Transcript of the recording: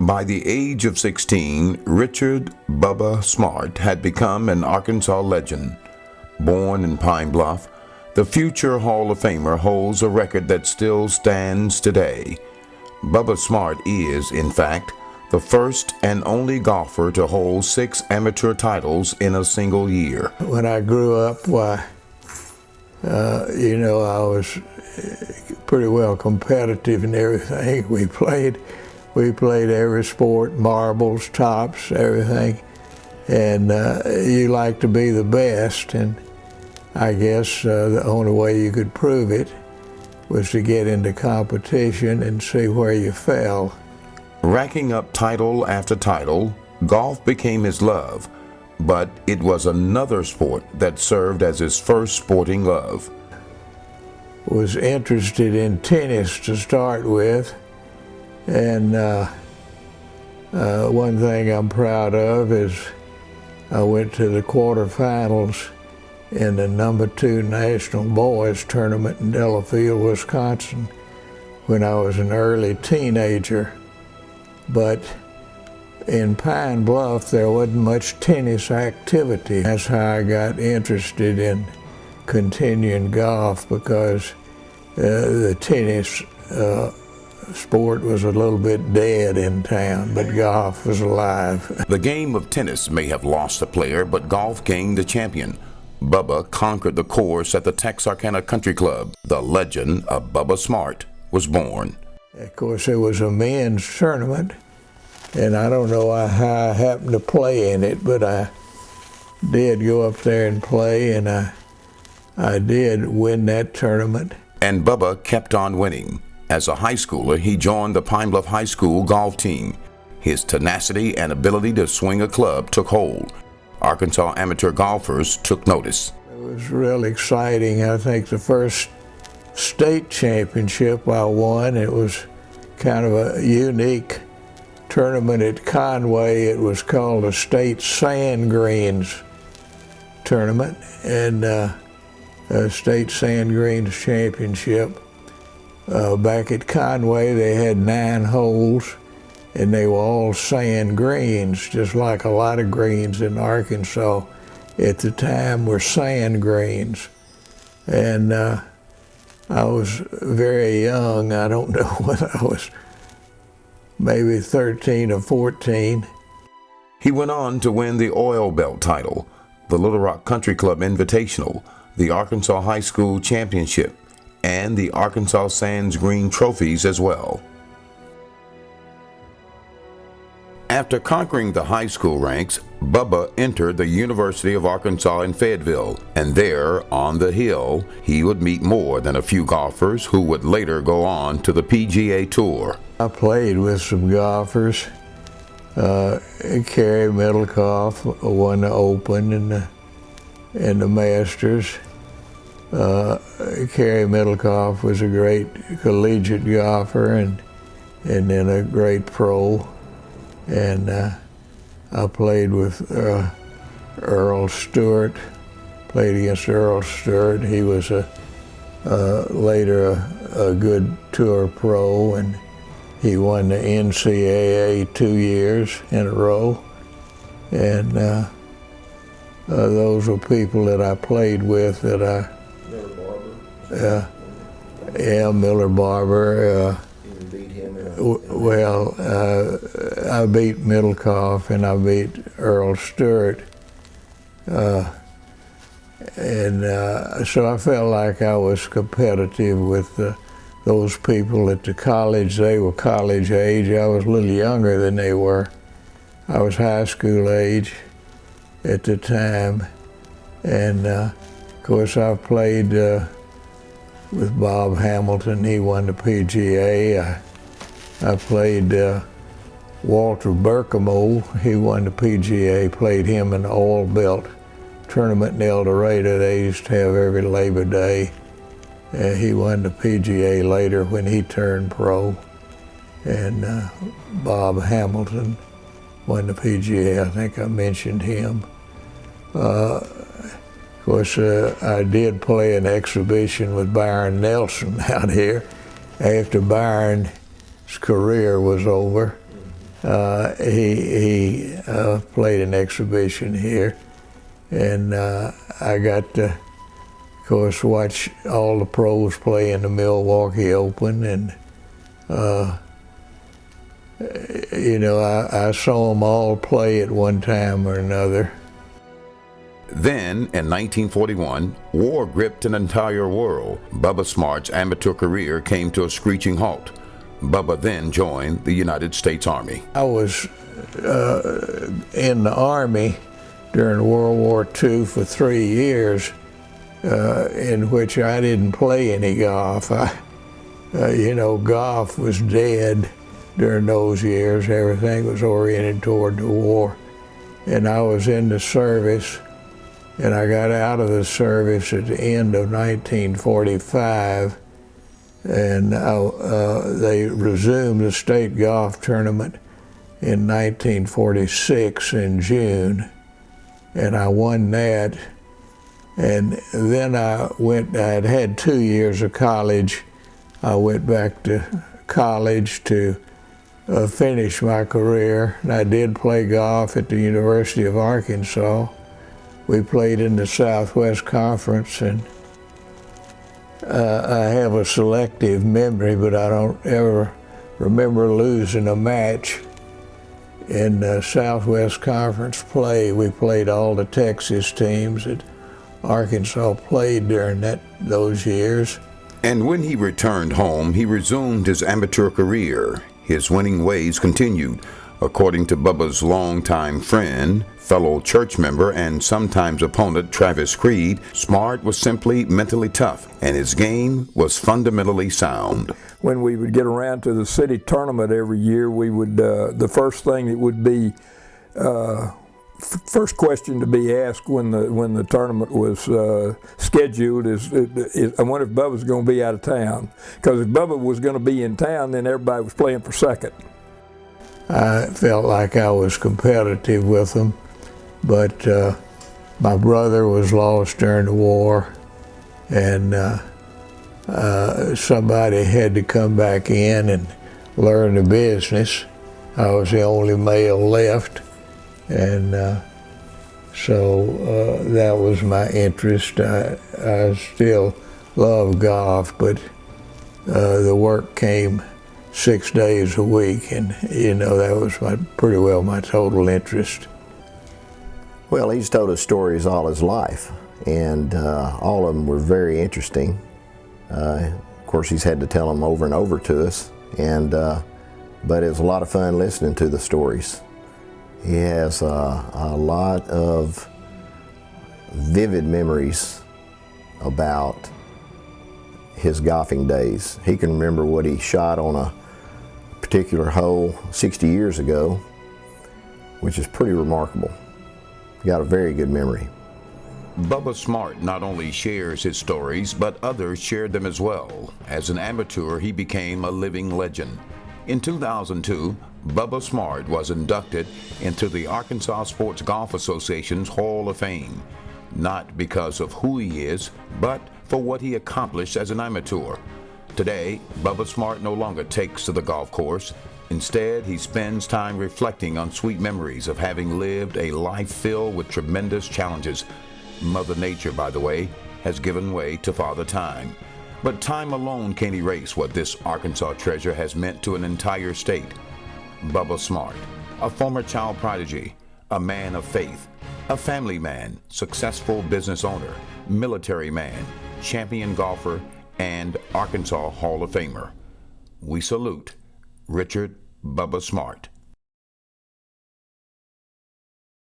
By the age of 16, Richard Bubba Smart had become an Arkansas legend. Born in Pine Bluff, the future Hall of Famer holds a record that still stands today. Bubba Smart is, in fact, the first and only golfer to hold 6 amateur titles in a single year. When I grew up, I was pretty well competitive in everything. We played every sport, marbles, tops, everything. And you like to be the best, and I guess the only way you could prove it was to get into competition and see where you fell. Racking up title after title, golf became his love, but it was another sport that served as his first sporting love. Was interested in tennis to start with, and one thing I'm proud of is I went to the quarterfinals in the #2 National Boys Tournament in Delafield, Wisconsin, when I was an early teenager. But in Pine Bluff, there wasn't much tennis activity. That's how I got interested in continuing golf, because the tennis sport was a little bit dead in town, but golf was alive. The game of tennis may have lost a player, but golf gained a champion. Bubba conquered the course at the Texarkana Country Club. The legend of Bubba Smart was born. Of course, it was a men's tournament, and I don't know how I happened to play in it, but I did go up there and play, and I did win that tournament. And Bubba kept on winning. As a high schooler, he joined the Pine Bluff High School golf team. His tenacity and ability to swing a club took hold. Arkansas amateur golfers took notice. It was real exciting. I think the first state championship I won, it was kind of a unique tournament at Conway. It was called a state sand greens tournament, and a state sand greens championship. Back at Conway, they had 9 holes, and they were all sand greens, just like a lot of greens in Arkansas at the time were sand greens. And I was very young. I don't know when I was, maybe 13 or 14. He went on to win the Oil Belt title, the Little Rock Country Club Invitational, the Arkansas High School Championship, and the Arkansas Sands Green trophies as well. After conquering the high school ranks, Bubba entered the University of Arkansas in Fayetteville, and there, on the Hill, he would meet more than a few golfers who would later go on to the PGA Tour. I played with some golfers. Kerry Middlecoff won the Open and the Masters. Kerry Middlecoff was a great collegiate golfer and then a great pro. And I played with Earl Stewart, played against Earl Stewart. He was later a good tour pro, and he won the NCAA 2 years in a row. And those were people that I played with that I... Miller Barber? Yeah, Miller Barber. Well, I beat Middlecoff and I beat Earl Stewart. So I felt like I was competitive with those people at the college. They were college age. I was a little younger than they were. I was high school age at the time. And of course I played with Bob Hamilton. He won the PGA. I played Walter Berkemo. He won the PGA, played him in the Oil Belt tournament in El Dorado. They used to have every Labor Day. He won the PGA later when he turned pro. And Bob Hamilton won the PGA. I think I mentioned him. Of course, I did play an exhibition with Byron Nelson out here after Byron's career was over. He played an exhibition here, and I got to, of course, watch all the pros play in the Milwaukee Open, and you know, I saw them all play at one time or another. Then, in 1941, war gripped an entire world. Bubba Smart's amateur career came to a screeching halt. Bubba then joined the United States Army. I was in the Army during World War II for 3 years, in which I didn't play any golf. You know, golf was dead during those years. Everything was oriented toward the war. And I was in the service, and I got out of the service at the end of 1945, and they resumed the state golf tournament in 1946 in June, and I won that. And then I had 2 years of college. I went back to college to finish my career, and I did play golf at the University of Arkansas. We played in the Southwest Conference, and I have a selective memory, but I don't ever remember losing a match. In the Southwest Conference play, we played all the Texas teams that Arkansas played during those years. And when he returned home, he resumed his amateur career. His winning ways continued. According to Bubba's longtime friend, fellow church member, and sometimes opponent Travis Creed, Smart was simply mentally tough, and his game was fundamentally sound. When we would get around to the city tournament every year, we would, the first thing that would be, first question to be asked when the tournament was scheduled is, I wonder if Bubba's going to be out of town. Because if Bubba was going to be in town, then everybody was playing for second. I felt like I was competitive with them, but my brother was lost during the war, and somebody had to come back in and learn the business. I was the only male left, and so that was my interest. I still love golf, but the work came 6 days a week, and you know, that was pretty well my total interest. Well, he's told us stories all his life, and all of them were very interesting. Of course, he's had to tell them over and over to us, and but it was a lot of fun listening to the stories. He has a lot of vivid memories about his golfing days. He can remember what he shot on a particular hole 60 years ago, which is pretty remarkable. He got a very good memory. Bubba Smart not only shares his stories, but others shared them as well. As an amateur, he became a living legend. In 2002, Bubba Smart was inducted into the Arkansas Sports Golf Association's Hall of Fame, not because of who he is, but for what he accomplished as an amateur. Today, Bubba Smart no longer takes to the golf course. Instead, he spends time reflecting on sweet memories of having lived a life filled with tremendous challenges. Mother Nature, by the way, has given way to Father Time. But time alone can't erase what this Arkansas treasure has meant to an entire state. Bubba Smart, a former child prodigy, a man of faith, a family man, successful business owner, military man, champion golfer, and Arkansas Hall of Famer. We salute Richard Bubba Smart.